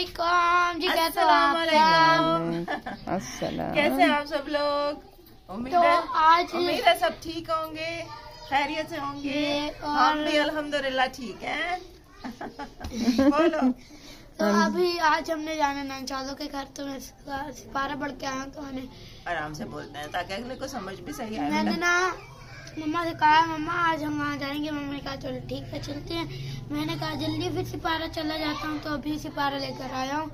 अस्सलामुअलैकुम जी, कैसे हो आप? अस्सलाम। कैसे आप सब लोग? उम्मीद है सब ठीक होंगे, खैरियत से होंगे। हम भी अल्हम्दुलिल्लाह ठीक हैं। बोलो। तो अभी आज हमने जाना नंचालों के घर, तो मैं सिपारा पढ़ के आया, तो मैंने आराम से बोलते हैं ताकि अगले को समझ भी सही आए। मैंने ना मम्मा से कहा, मम्मा आज हम वहाँ जाएंगे। मम्मी ने कहा चलो ठीक है चलते हैं। मैंने कहा जल्दी फिर सिपारा चला जाता हूँ, तो अभी सिपारा लेकर आया हूँ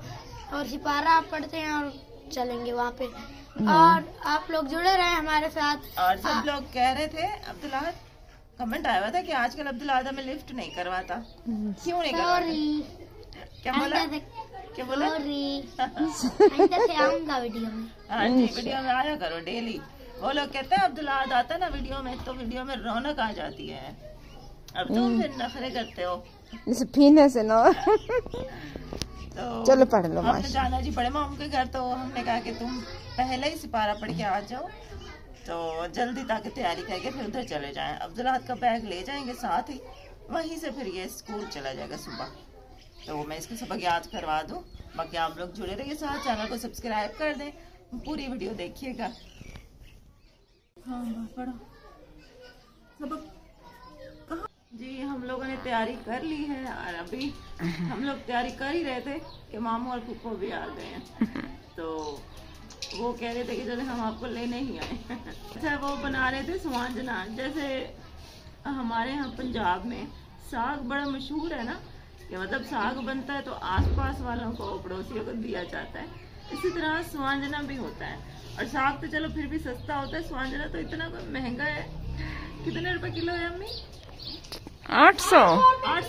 और सिपारा आप पढ़ते हैं और चलेंगे वहाँ पे। और आप लोग जुड़े रहे हमारे साथ। और सब लोग कह रहे थे, अब्दुल्ला कमेंट आया हुआ था कि आजकल अब्दुल्ला में लिफ्ट नहीं करवाता, क्यों नहीं करवाता? क्या बोला? क्या बोला? आऊंगा वीडियो में। हाँ जी, वीडियो में आया करो डेली। वो लोग कहते हैं अब्दुल्ला आता ना वीडियो में, तो वीडियो में रौनक आ जाती है। अब तुम फिर नखरे करते हो इस पीने से ना। तो चलो पढ़ लो। हमने जाना जी बड़े मामू के घर, तो हमने कहा कि तुम पहले ही सिपारा पढ़ के आ जाओ, तो जल्दी ताकि तैयारी करके फिर उधर चले जाएं। अब्दुल्ला का बैग ले जाएंगे साथ ही, वहीं से फिर ये स्कूल चला जाएगा सुबह। तो मैं इसको सबक याद करवा दूं। बाकी आप लोग जुड़े रहिए साथ, चैनल को सब्सक्राइब कर दें, पूरी वीडियो देखिएगा। हाँ पढ़ो सबक। जी हम लोगों ने तैयारी कर ली है और अभी हम लोग तैयारी कर ही रहे थे कि मामू और फूफो भी आ गए हैं, तो वो कह रहे थे कि चले हम आपको लेने ही आए। अच्छा वो बना रहे थे स्वांजना। जैसे हमारे यहाँ पंजाब में साग बड़ा मशहूर है ना, कि मतलब साग बनता है तो आसपास वालों को, पड़ोसियों को दिया जाता है। इसी तरह स्वांजना भी होता है। और साग तो चलो फिर भी सस्ता होता है, स्वांजना तो इतना महंगा है। कितने रुपए किलो है अम्मी? 800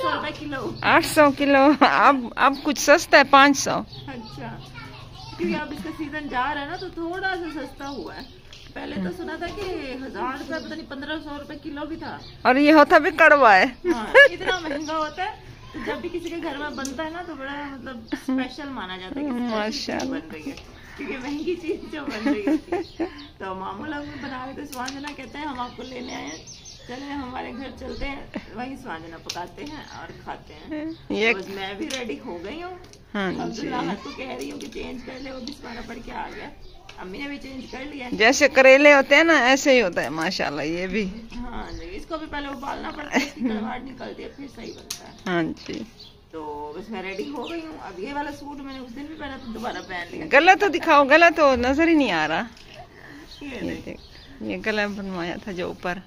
रुपए किलो। 800 किलो। अब कुछ सस्ता है, 500। अच्छा, क्योंकि अब इसका सीजन जा रहा है ना, तो थोड़ा सा सस्ता हुआ है। पहले तो सुना था कि 1000 रुपए, पता नहीं 1500 रुपए किलो भी था। और ये होता भी कड़वा है। हाँ, इतना महंगा होता है। तो जब भी किसी के घर में बनता है ना, तो बड़ा मतलब स्पेशल माना जाता है कि माशाल्लाह बन रही है, क्योंकि महंगी चीज जो बन रही है। तो मामू लोग बना रहे थे स्वांजना, कहते हैं हम आपको लेने आए हैं, चले हमारे घर चलते हैं, वही स्वांजना पकाते हैं और खाते हैं। ये तो मैं भी रेडी हो गई हूँ। हाँ अब्दुल्ला को कह रही हूँ कि चेंज कर ले, वो भी सिपारा पढ़ के आ गया। अम्मी ने भी चेंज कर लिया। जैसे करेले होते हैं ना, ऐसे ही होता है माशाल्लाह ये भी। हाँ जी, इसको भी पहले उबालना पड़ता है, इसकी कड़वाहट निकलती है, फिर सही बनता है। हाँ जी। तो बस मैं रेडी हो गई हूँ। अब ये वाला सूट मैंने उस दिन भी पहना था, दोबारा पहन लिया। गला तो दिखाओ, गला तो नजर ही नहीं आ रहा। ये ये गला बनवाया था जो ऊपर,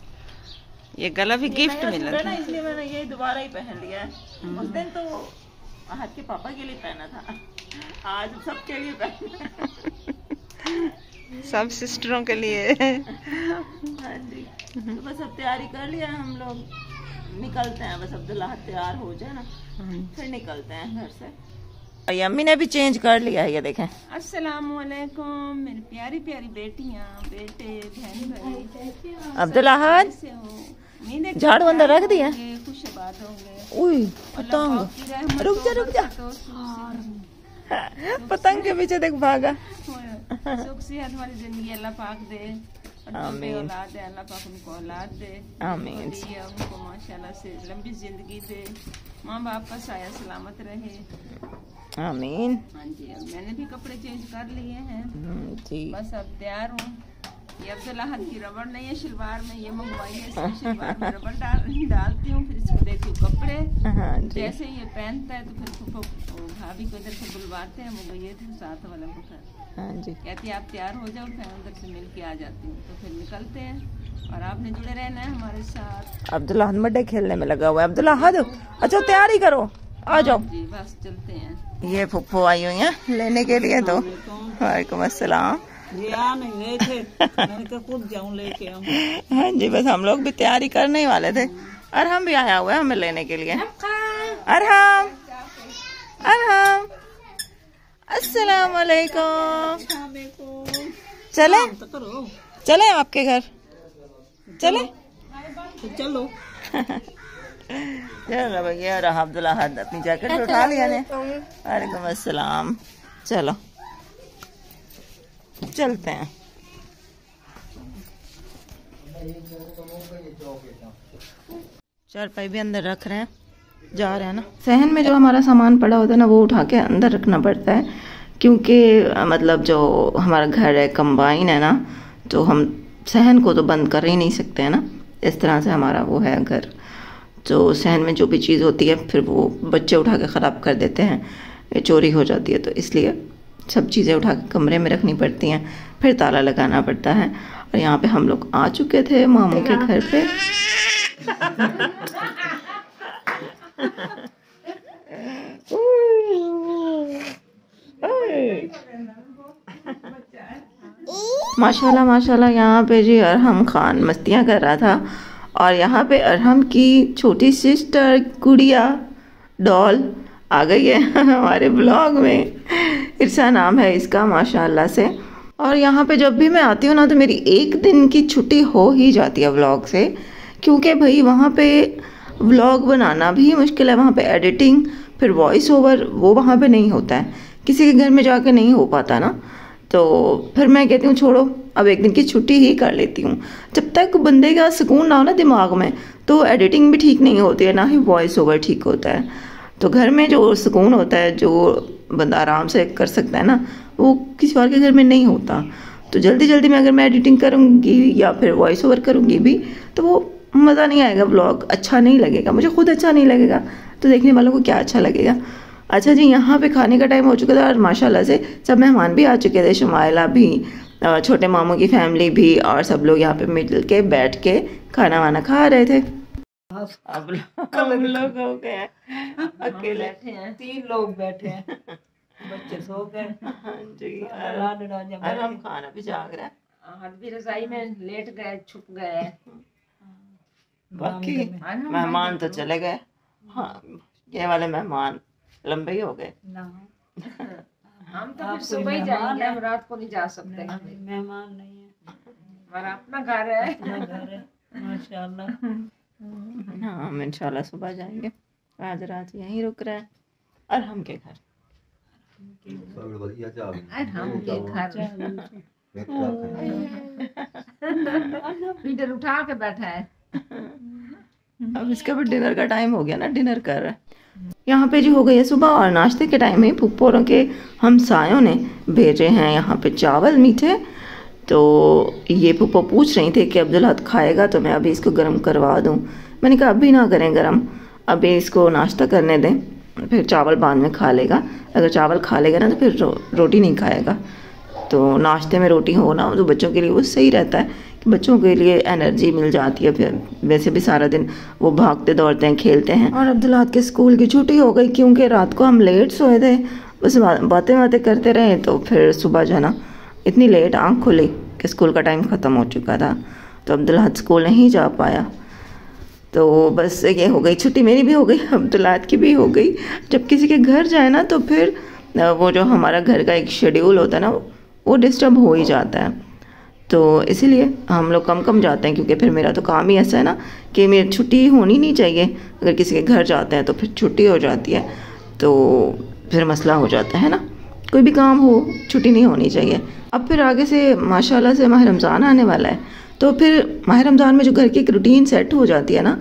ये गला भी गिफ्ट मिला था ना, इसलिए मैंने ये दोबारा ही पहन लिया है। उस दिन तो आहत के पापा के लिए पहना था, आज सबके लिए पहना। सब सिस्टरों के लिए। हाँ जी, तो बस अब तैयारी कर लिया हम लोग, निकलते हैं। बस अब्दुल्ला तैयार हो जाए ना, फिर निकलते हैं घर से। अम्मी ने भी चेंज कर लिया है, ये देखें। अस्सलामुअलैकुम मेरी प्यारी प्यारी बेटियां, बेटे, बहन भाई। अब्दुल्ला झाड़ू अंदर रख दिया। खुश बात होंगे। उई पतंग, रुक जा पतंग के पीछे देख भागा। सुख सेहत वाली जिंदगी अल्लाह पाक दे, आमीन। औलाद दे अल्लाह पाक उनको औलाद दे, आमीन। उनको माशाल्लाह से लंबी जिंदगी दे, माँ बाप का साया सलामत रहे। आमीन। हाँ जी, अब मैंने भी कपड़े चेंज कर लिए हैं जी। बस अब तैयार हूँ। ये अब्दुल्ला की रबड़ नहीं है शलवार में, ये मंगवाई है, इसकी शलवार में रबड़ डालती हूँ, फिर इसको देती हूँ कपड़े। हाँ जी। जैसे ये पहनता है तो फिर भाभी को इधर से बुलवाते हैं, वो गई थी साथ वाले को घर। हाँ जी। कहती है आप तैयार हो जाओ, मैं उधर से मिल के आ जाती हूँ। तो फिर निकलते हैं और आपने जुड़े रहना है हमारे साथ। अब्दुल्ला मड्डे खेलने में लगा हुआ है। अब्दुल्ला अच्छा तैयारी करो, आ जाओ जी, बस चलते हैं। ये फुफ्फो आई हुई है लेने के लिए। तो वालेकुम अस्सलाम। नहीं गए थे, मैंने कहा खुद जाऊं लेके आऊं। हाँ जी, बस हम लोग भी तैयारी करने ही वाले थे और हम भी आया हुआ है हमें लेने के लिए। अरहम अरहम अस्सलाम वालेकुम। चले चले आपके घर, चले चलो। चलो भैया। रहा अब्दुल्ला अपनी जैकेट उठा लिया ने। वालेकुम अस्सलाम। चलो चलते हैं। चारपाई भी अंदर रख रहे हैं। जा रहे हैं ना। सहन में जो हमारा सामान पड़ा होता है ना, वो उठा के अंदर रखना पड़ता है, क्योंकि मतलब जो हमारा घर है कंबाइन है ना, तो हम सहन को तो बंद कर ही नहीं सकते हैं ना। इस तरह से हमारा वो है घर, तो सहन में जो भी चीज़ होती है फिर वो बच्चे उठा के ख़राब कर देते हैं, चोरी हो जाती है, तो इसलिए सब चीज़ें उठा के कमरे में रखनी पड़ती हैं, फिर ताला लगाना पड़ता है। और यहाँ पे हम लोग आ चुके थे मामू के घर पे। माशाल्लाह माशाल्लाह, यहाँ पे जी अरहम खान मस्तियाँ कर रहा था, और यहाँ पे अरहम की छोटी सिस्टर गुड़िया डॉल आ गई है हमारे ब्लॉग में। इरसा नाम है इसका माशाल्लाह से। और यहाँ पे जब भी मैं आती हूँ ना, तो मेरी एक दिन की छुट्टी हो ही जाती है व्लॉग से, क्योंकि भाई वहाँ पे व्लॉग बनाना भी मुश्किल है, वहाँ पे एडिटिंग, फिर वॉइस ओवर, वो वहाँ पे नहीं होता है, किसी के घर में जाके नहीं हो पाता ना। तो फिर मैं कहती हूँ छोड़ो, अब एक दिन की छुट्टी ही कर लेती हूँ। जब तक बंदे का सुकून ना हो ना दिमाग में, तो एडिटिंग भी ठीक नहीं होती है, ना ही वॉइस ओवर ठीक होता है। तो घर में जो सुकून होता है, जो बंदा आराम से कर सकता है ना, वो किसी और के घर में नहीं होता। तो जल्दी जल्दी में अगर मैं एडिटिंग करूँगी या फिर वॉइस ओवर करूँगी भी, तो वो मज़ा नहीं आएगा, व्लॉग अच्छा नहीं लगेगा, मुझे खुद अच्छा नहीं लगेगा, तो देखने वालों को क्या अच्छा लगेगा। अच्छा जी, यहाँ पे खाने का टाइम हो चुका था और माशाल्लाह से सब मेहमान भी आ चुके थे, शुमाइला भी, छोटे मामू की फैमिली भी, और सब लोग यहाँ पे मिल के बैठ के खाना वाना खा रहे थे। अब लोग हो गए अकेले, 3 लोग बैठे हैं, बच्चे सो गए। हाँ जी, और हम खाना भी जाग रहे हैं, हम भी रजाई में लेट गए, छुप गए। बाकी मेहमान तो चले गए। हाँ, ये वाले मेहमान लंबे ही हो गए। हम तो फिर सुबह ही जाएंगे, हम रात को नहीं जा सकते। मेहमान नहीं है, हमारा अपना घर है, माशाल्लाह। हाँ, हम इंशाल्लाह सुबह जाएंगे। आज रात यहीं रुक रहे हैं और हम के घर। पीटर उठा के बैठा है। अब इसका भी डिनर का टाइम हो गया ना, डिनर कर रहे हैं। यहाँ पे जी हो गई है सुबह, और नाश्ते के टाइम में फूफोरों के हमसायों ने भेजे हैं यहाँ पे चावल मीठे। तो ये फूफो पूछ रही थी कि अब्दुल खाएगा, तो मैं अभी इसको गर्म करवा दूँ। मैंने कहा अभी ना करें गर्म, अभी इसको नाश्ता करने दें, फिर चावल बाद में खा लेगा। अगर चावल खा लेगा ना तो फिर रोटी नहीं खाएगा। तो नाश्ते में रोटी हो ना, तो बच्चों के लिए वो सही रहता है कि बच्चों के लिए एनर्जी मिल जाती है। फिर वैसे भी सारा दिन वो भागते दौड़ते हैं, खेलते हैं। और अब्दुल के स्कूल की छुट्टी हो गई, क्योंकि रात को हम लेट सोए थे, बस बातें बातें करते रहे, तो फिर सुबह जो है ना इतनी लेट आँख खुली कि स्कूल का टाइम ख़त्म हो चुका था। तो अब्दुल स्कूल नहीं जा पाया। तो बस ये हो गई छुट्टी, मेरी भी हो गई, अब्दुल की भी हो गई। जब किसी के घर जाए ना, तो फिर वो जो हमारा घर का एक शेड्यूल होता है ना, वो डिस्टर्ब हो ही जाता है। तो इसीलिए हम लोग कम कम जाते हैं, क्योंकि फिर मेरा तो काम ही ऐसा है ना कि मेरी छुट्टी होनी नहीं चाहिए। अगर किसी के घर जाते हैं तो फिर छुट्टी हो जाती है, तो फिर मसला हो जाता है ना। कोई भी काम हो, छुट्टी नहीं होनी चाहिए। अब फिर आगे से माशाल्लाह से माह रमज़ान आने वाला है, तो फिर माह रमज़ान में जो घर की एक रूटीन सेट हो जाती है ना,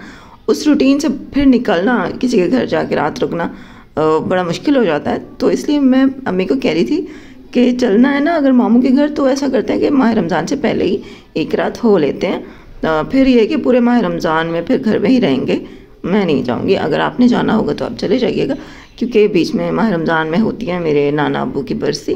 उस रूटीन से फिर निकलना, किसी के घर जाके रात रुकना बड़ा मुश्किल हो जाता है। तो इसलिए मैं अम्मी को कह रही थी कि चलना है ना अगर मामू के घर, तो ऐसा करते हैं कि माह रमज़ान से पहले ही एक रात हो लेते हैं। फिर ये कि पूरे माह रमज़ान में फिर घर में ही रहेंगे। मैं नहीं जाऊँगी, अगर आपने जाना होगा तो आप चले जाइएगा, क्योंकि बीच में माह रमज़ान में होती है मेरे नाना अब्बू की बरसी।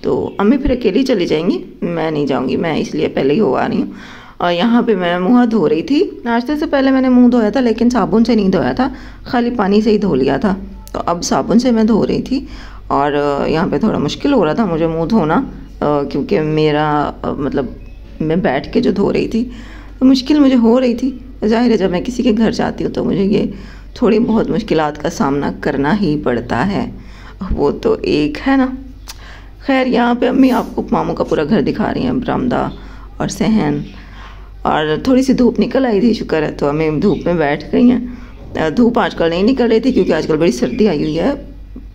तो अम्मी फिर अकेली चली जाएंगी, मैं नहीं जाऊँगी, मैं इसलिए पहले ही हो आ रही हूँ। और यहाँ पे मैं मुँह धो रही थी। नाश्ते से पहले मैंने मुँह धोया था, लेकिन साबुन से नहीं धोया था, खाली पानी से ही धो लिया था। तो अब साबुन से मैं धो रही थी, और यहाँ पे थोड़ा मुश्किल हो रहा था मुझे मुँह धोना, क्योंकि मेरा मतलब मैं बैठ के जो धो रही थी तो मुश्किल मुझे हो रही थी। ज़ाहिर है जब मैं किसी के घर जाती हूँ तो मुझे ये थोड़ी बहुत मुश्किलात का सामना करना ही पड़ता है, वो तो एक है ना। खैर, यहाँ पे अम्मी आपको मामू का पूरा घर दिखा रही हैं, बरामदा और सहन। और थोड़ी सी धूप निकल आई थी, शुक्र है, तो अम्मी धूप में बैठ गई हैं। धूप आजकल नहीं निकल रही थी, क्योंकि आजकल बड़ी सर्दी आई हुई है।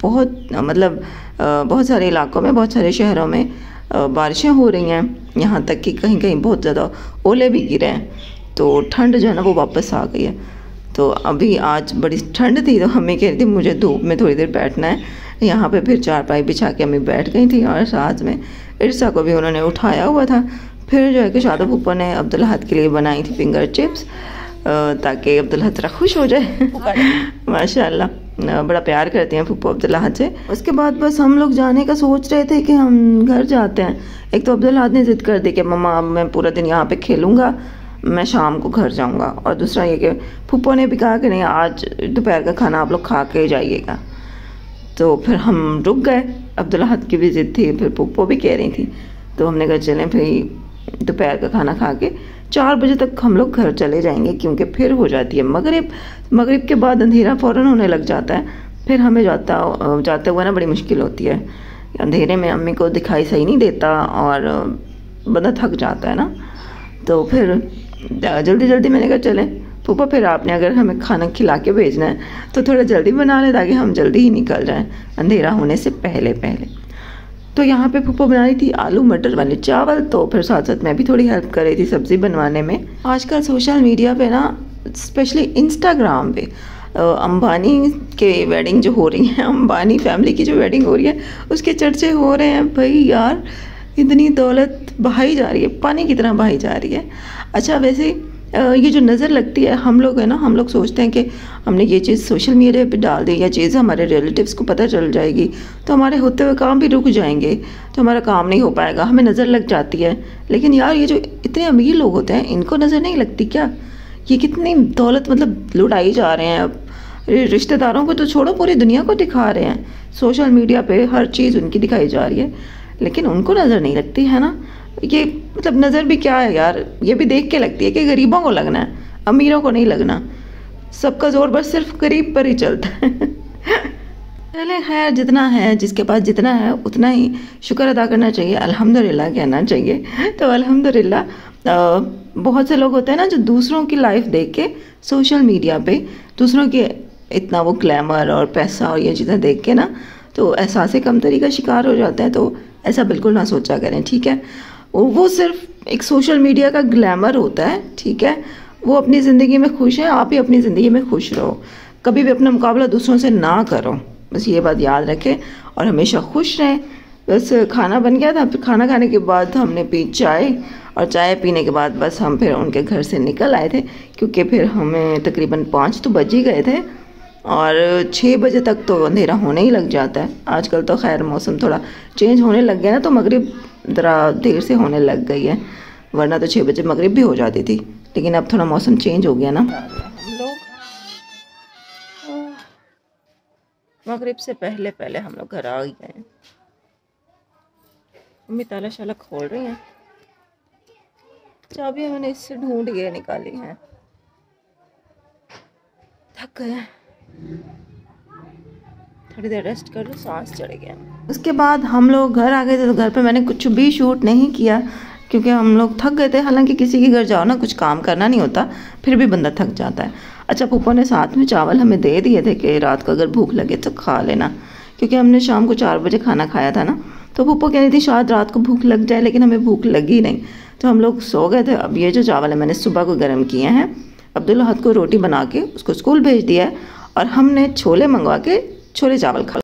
बहुत मतलब बहुत सारे इलाकों में, बहुत सारे शहरों में बारिशें हो रही हैं, यहाँ तक कि कहीं कहीं बहुत ज़्यादा ओले भी गिरे हैं। तो ठंड जो है ना वो वापस आ गई है। तो अभी आज बड़ी ठंड थी तो हमें कह रही थी मुझे धूप में थोड़ी देर बैठना है। यहाँ पे फिर चारपाई बिछा के हमें बैठ गई थी और साथ में इर्सा को भी उन्होंने उठाया हुआ था। फिर जो है कि शादा फूफा ने अब्दुल्लाहद के लिए बनाई थी फिंगर चिप्स ताकि अब्दुल्लाहद जरा खुश हो जाए। माशाल्लाह बड़ा प्यार करते हैं फूफा अब्दुल्लाहद से। उसके बाद बस हम लोग जाने का सोच रहे थे कि हम घर जाते हैं। एक तो अब्दुल्लाहद ने ज़िद कर दी कि मम्मा मैं पूरा दिन यहाँ पे खेलूँगा, मैं शाम को घर जाऊँगा। और दूसरा ये कि फूफा ने भी कहा कि नहीं आज दोपहर का खाना आप लोग खा के जाइएगा। तो फिर हम रुक गए, अब्दुल्लाहद की भी ज़िद थी, फिर फूफा भी कह रही थी, तो हमने कहा चलें फिर दोपहर का खाना खा के 4 बजे तक हम लोग घर चले जाएंगे, क्योंकि फिर हो जाती है मगरिब के बाद अंधेरा फ़ौरन होने लग जाता है। फिर हमें जाते हुए ना बड़ी मुश्किल होती है, अंधेरे में अम्मी को दिखाई सही नहीं देता और बंदा थक जाता है ना। तो फिर जल्दी जल्दी मैंने कहा चलें फूफा, फिर आपने अगर हमें खाना खिला के भेजना है तो थोड़ा जल्दी बना लें ताकि हम जल्दी ही निकल जाएं अंधेरा होने से पहले। तो यहाँ पे फूफा बना रही थी आलू मटर वाले चावल, तो फिर साथ साथ मैं भी थोड़ी हेल्प कर रही थी सब्ज़ी बनवाने में। आजकल सोशल मीडिया पे ना, स्पेशली इंस्टाग्राम पे अंबानी के वेडिंग जो हो रही है, अंबानी फैमिली की जो वेडिंग हो रही है उसके चर्चे हो रहे हैं। भाई यार इतनी दौलत बहाई जा रही है, पानी की तरह बहाई जा रही है। अच्छा वैसे ये जो नज़र लगती है हम लोग है ना, हम लोग सोचते हैं कि हमने ये चीज़ सोशल मीडिया पे डाल दी या चीज़ हमारे रिलेटिव्स को पता चल जाएगी तो हमारे होते हुए काम भी रुक जाएंगे, तो हमारा काम नहीं हो पाएगा, हमें नज़र लग जाती है। लेकिन यार ये जो इतने अमीर लोग होते हैं इनको नज़र नहीं लगती क्या? ये कितनी दौलत मतलब लुटाई जा रहे हैं। अब रिश्तेदारों को तो छोड़ो, पूरी दुनिया को दिखा रहे हैं, सोशल मीडिया पर हर चीज़ उनकी दिखाई जा रही है, लेकिन उनको नज़र नहीं लगती है ना। ये मतलब नज़र भी क्या है यार, ये भी देख के लगती है कि गरीबों को लगना है, अमीरों को नहीं लगना। सबका जोर बस सिर्फ गरीब पर ही चलता है। चले खैर, जितना है जिसके पास जितना है उतना ही शुक्र अदा करना चाहिए, अल्हम्दुलिल्लाह कहना चाहिए। तो अल्हम्दुलिल्लाह बहुत से लोग होते हैं ना जो दूसरों की लाइफ देख के सोशल मीडिया पे दूसरों के इतना वो ग्लैमर और पैसा और ये चीज़ें देख के ना तो एहसास कमतरी का शिकार हो जाते हैं। तो ऐसा बिल्कुल ना सोचा करें, ठीक है। वो सिर्फ एक सोशल मीडिया का ग्लैमर होता है, ठीक है। वो अपनी ज़िंदगी में खुश है, आप भी अपनी ज़िंदगी में खुश रहो, कभी भी अपना मुकाबला दूसरों से ना करो, बस ये बात याद रखें और हमेशा खुश रहें। बस खाना बन गया था, फिर खाना खाने के बाद हमने पी चाय, और चाय पीने के बाद बस हम फिर उनके घर से निकल आए थे, क्योंकि फिर हमें तकरीबन 5 तो बज ही गए थे और 6 बजे तक तो अंधेरा होने ही लग जाता है। आजकल तो खैर मौसम थोड़ा चेंज होने लग गया ना, तो मगरिब ज़रा देर से होने लग गई है, वरना तो 6 बजे मगरिब भी हो जाती थी, लेकिन अब थोड़ा मौसम चेंज हो गया ना। हम लोग मगरिब से पहले हम लोग घर आ गए हैं। मम्मी ताला शाला खोल रही हैं, चाबी मैंने इससे ढूंढ के निकाली हैं। थक गए, थोड़ी देर रेस्ट कर लो, सांस चढ़ गया। उसके बाद हम लोग घर आ गए थे, तो घर पे मैंने कुछ भी शूट नहीं किया क्योंकि हम लोग थक गए थे। हालांकि किसी के घर जाओ ना कुछ काम करना नहीं होता, फिर भी बंदा थक जाता है। अच्छा फूफा ने साथ में चावल हमें दे दिए थे कि रात को अगर भूख लगे तो खा लेना, क्योंकि हमने शाम को 4 बजे खाना खाया था ना, तो फूफा कह रही थी शायद रात को भूख लग जाए, लेकिन हमें भूख लगी नहीं, तो हम लोग सो गए थे। अब ये जो चावल है मैंने सुबह को गर्म किए हैं, अब्दुल्लाहद को रोटी बना के उसको स्कूल भेज दिया है और हमने छोले मंगवा के छोले चावल खा